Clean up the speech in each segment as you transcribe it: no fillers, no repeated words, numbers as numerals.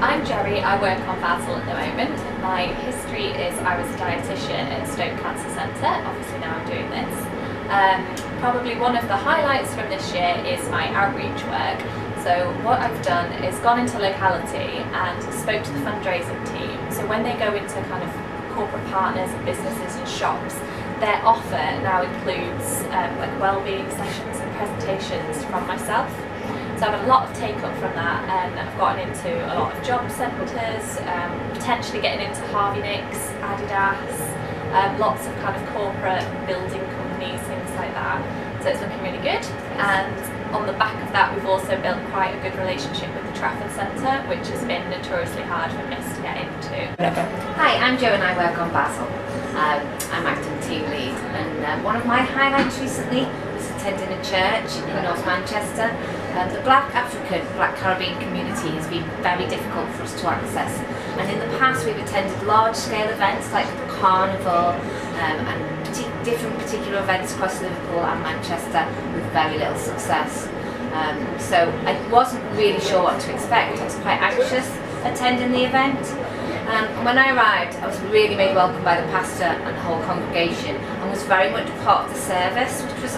I'm Jerry, I work on BASIL at the moment. My history is I was a dietitian in Stoke Cancer Centre, obviously now I'm doing this. Probably one of the highlights from this year is my outreach work. So what I've done is gone into locality and spoke to the fundraising team. So when they go into kind of corporate partners and businesses and shops, their offer now includes like wellbeing sessions and presentations from myself. So I've had a lot of take up from that, and I've gotten into a lot of job centres, potentially getting into Harvey Nicks, Adidas, lots of kind of corporate building companies, things like that. So it's looking really good. And on the back of that, we've also built quite a good relationship with the Trafford Centre, which has been notoriously hard for Miss to get into. Hi, I'm Jo and I work on BASIL. I'm acting team lead, and one of my highlights recently was attending a church in North Manchester. The Black African, Black Caribbean community has been very difficult for us to access, and in the past we've attended large-scale events like the Carnival and different particular events across Liverpool and Manchester with very little success. So I wasn't really sure what to expect. I was quite anxious attending the event. And when I arrived, I was really made welcome by the pastor and the whole congregation, and was very much part of the service, which was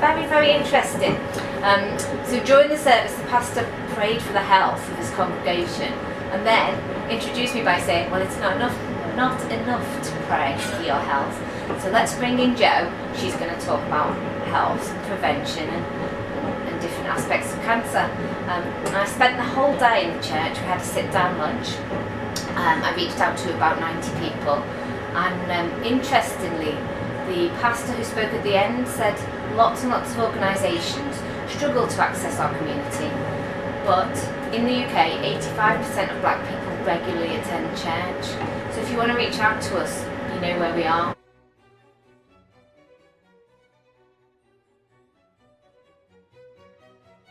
very, very interesting. So during the service, the pastor prayed for the health of his congregation, and then introduced me by saying, well, it's not enough to pray for your health. So let's bring in Jo. She's going to talk about health, prevention, and different aspects of cancer. And I spent the whole day in the church. We had a sit-down lunch. I reached out to about 90 people, and interestingly, the pastor who spoke at the end said lots and lots of organisations struggle to access our community, but in the UK 85% of black people regularly attend church. So if you want to reach out to us, you know where we are.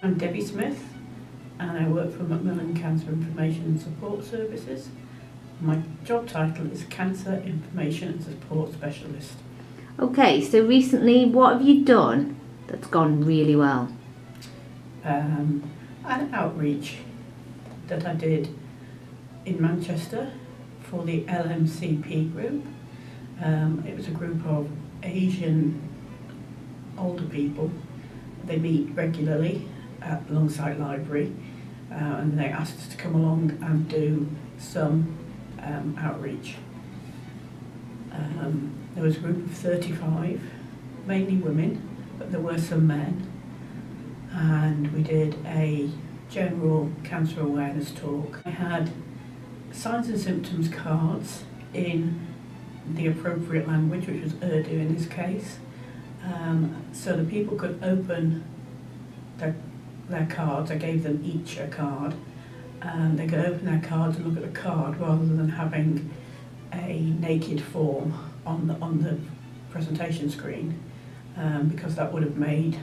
I'm Debbie Smith, and I work for Macmillan Cancer Information and Support Services. My job title is Cancer Information and Support Specialist. Okay, so recently what have you done that's gone really well? An outreach that I did in Manchester for the LMCP group. It was a group of Asian older people. They meet regularly at Longside Library, and they asked us to come along and do some outreach. There was a group of 35, mainly women, but there were some men, and we did a general cancer awareness talk. I had signs and symptoms cards in the appropriate language, which was Urdu in this case, so the people could open their cards. I gave them each a card, and they could open their cards and look at the card rather than having a naked form on the presentation screen, because that would have made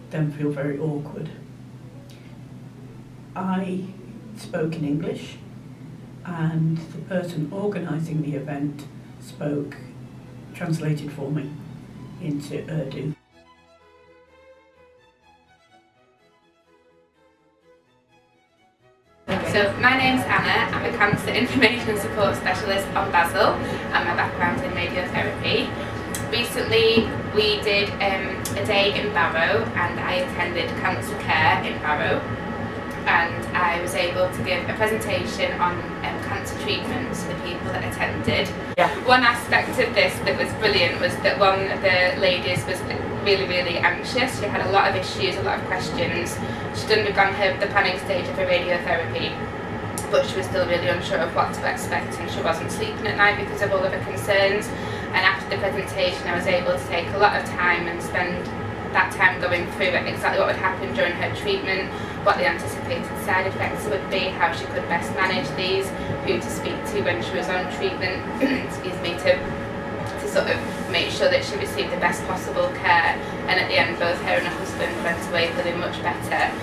them feel very awkward. I spoke in English, and the person organising the event translated for me into Urdu. So my name's Anna, I'm a Cancer Information and Support Specialist on BASIL, and my background in radiotherapy. Recently we did a day in Barrow, and I attended cancer care in Barrow, and I was able to give a presentation on cancer treatments to the people that attended. One aspect of this that was brilliant was that one of the ladies was really, really anxious. She had a lot of issues, a lot of questions. She'd undergone the planning stage of her radiotherapy, but she was still really unsure of what to expect, and she wasn't sleeping at night because of all of her concerns. And after the presentation, I was able to take a lot of time and spend that time going through exactly what would happen during her treatment, what the anticipated side effects would be, how she could best manage these, who to speak to when she was on treatment, excuse me, to sort of make sure that she received the best possible care. And at the end, both her and her husband went away feeling much better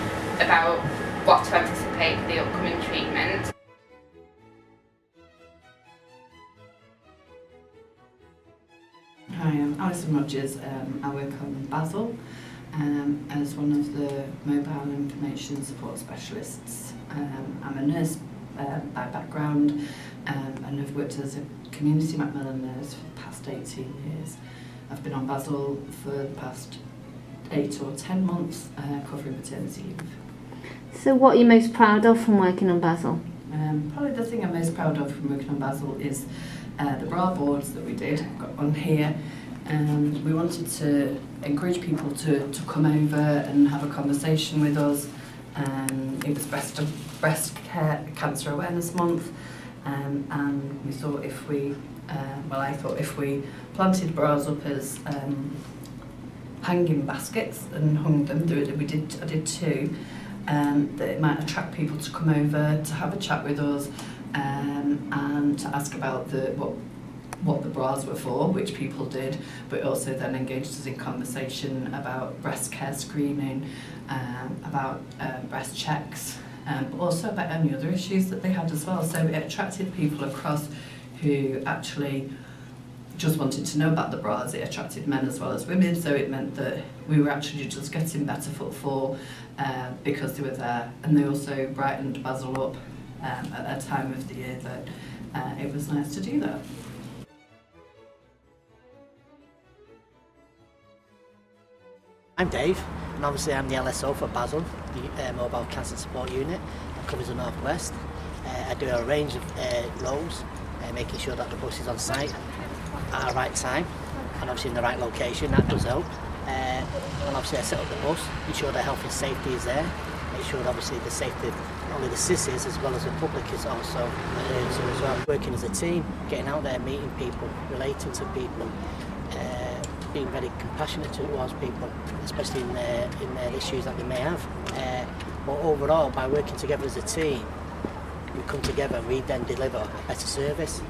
about what to anticipate for the upcoming treatment. Hi, I'm Alison Rogers. I work on BASIL as one of the mobile information support specialists. I'm a nurse by background, and have worked as a community Macmillan nurse for the past 18 years. I've been on BASIL for the past 8 or 10 months, covering maternity leave. So what are you most proud of from working on BASIL? Probably the thing I'm most proud of from working on BASIL is the bra boards that we did. I've got one here. We wanted to encourage people to come over and have a conversation with us. It was breast cancer awareness month, and we thought if we, I thought if we planted bras up as hanging baskets and hung them, I did 2, that it might attract people to come over to have a chat with us, and to ask about what the bras were for, which people did, but also then engaged us in conversation about breast care screening, about breast checks, but also about any other issues that they had as well. So it attracted people across who actually just wanted to know about the bras. It attracted men as well as women, so it meant that we were actually just getting better footfall because they were there, and they also brightened BASIL up at a time of the year that it was nice to do that. I'm Dave, and obviously I'm the LSO for BASIL, the Mobile Cancer Support Unit that covers the North West. I do a range of roles, making sure that the bus is on site at the right time, and obviously in the right location. That does help. And obviously I set up the bus, ensure that health and safety is there, make sure that obviously the safety, not only the CISs as well as the public, is also adhered to as well. Working as a team, getting out there, meeting people, relating to people, being very compassionate towards people, especially in their issues that they may have. But overall, by working together as a team, we come together and we then deliver a better service.